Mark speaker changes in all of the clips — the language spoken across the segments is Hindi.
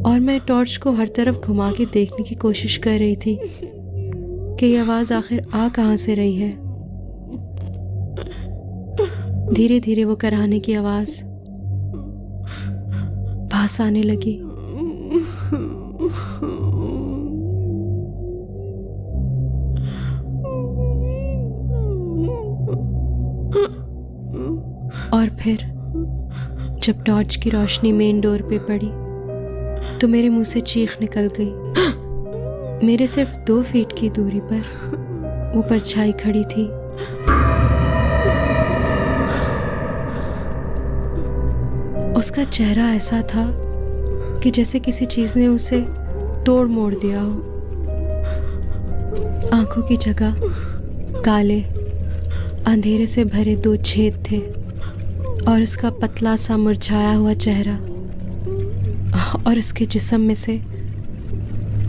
Speaker 1: और मैं टॉर्च को हर तरफ घुमा के देखने की कोशिश कर रही थी कि ये आवाज़ आखिर आ कहाँ से रही है। धीरे धीरे वो कराहने की आवाज़ पास आने लगी। और फिर जब टॉर्च की रोशनी मेन डोर पे पड़ी तो मेरे मुंह से चीख निकल गई। मेरे सिर्फ 2 फीट की दूरी पर वो परछाई खड़ी थी। उसका चेहरा ऐसा था कि जैसे किसी चीज ने उसे तोड़ मोड़ दिया हो। आंखों की जगह काले अंधेरे से भरे 2 छेद थे और उसका पतला सा मुरझाया हुआ चेहरा, और उसके जिस्म में से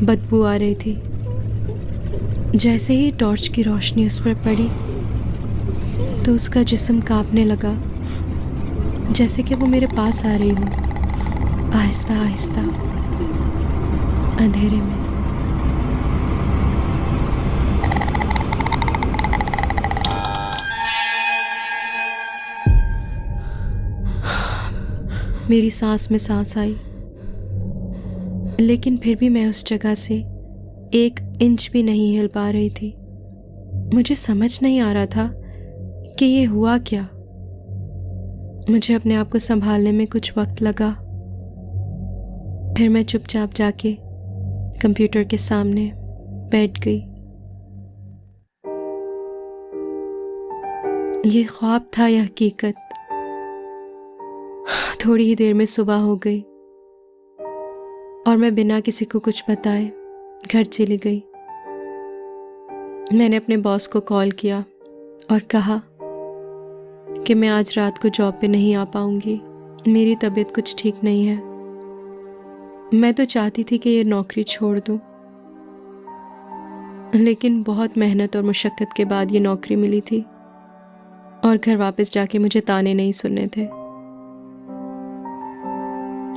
Speaker 1: बदबू आ रही थी। जैसे ही टॉर्च की रोशनी उस पर पड़ी तो उसका जिस्म कांपने लगा, जैसे कि वो मेरे पास आ रही हो, आहिस्ता आहिस्ता अंधेरे में। मेरी सांस में सांस आई, लेकिन फिर भी मैं उस जगह से 1 इंच भी नहीं हिल पा रही थी। मुझे समझ नहीं आ रहा था कि ये हुआ क्या। मुझे अपने आप को संभालने में कुछ वक्त लगा। फिर मैं चुपचाप जाके कंप्यूटर के सामने बैठ गई। ये ख्वाब था या हकीकत? थोड़ी ही देर में सुबह हो गई और मैं बिना किसी को कुछ बताए घर चली गई। मैंने अपने बॉस को कॉल किया और कहा कि मैं आज रात को जॉब पे नहीं आ पाऊंगी, मेरी तबीयत कुछ ठीक नहीं है। मैं तो चाहती थी कि ये नौकरी छोड़ दूं, लेकिन बहुत मेहनत और मुशक्क़त के बाद ये नौकरी मिली थी और घर वापस जाके मुझे ताने नहीं सुनने थे।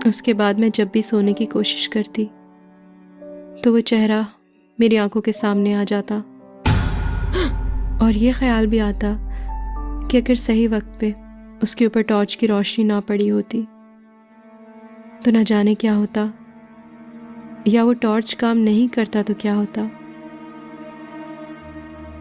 Speaker 1: उसके बाद मैं जब भी सोने की कोशिश करती तो वो चेहरा मेरी आंखों के सामने आ जाता और ये ख्याल भी आता कि अगर सही वक्त पे उसके ऊपर टॉर्च की रोशनी ना पड़ी होती तो न जाने क्या होता, या वो टॉर्च काम नहीं करता तो क्या होता।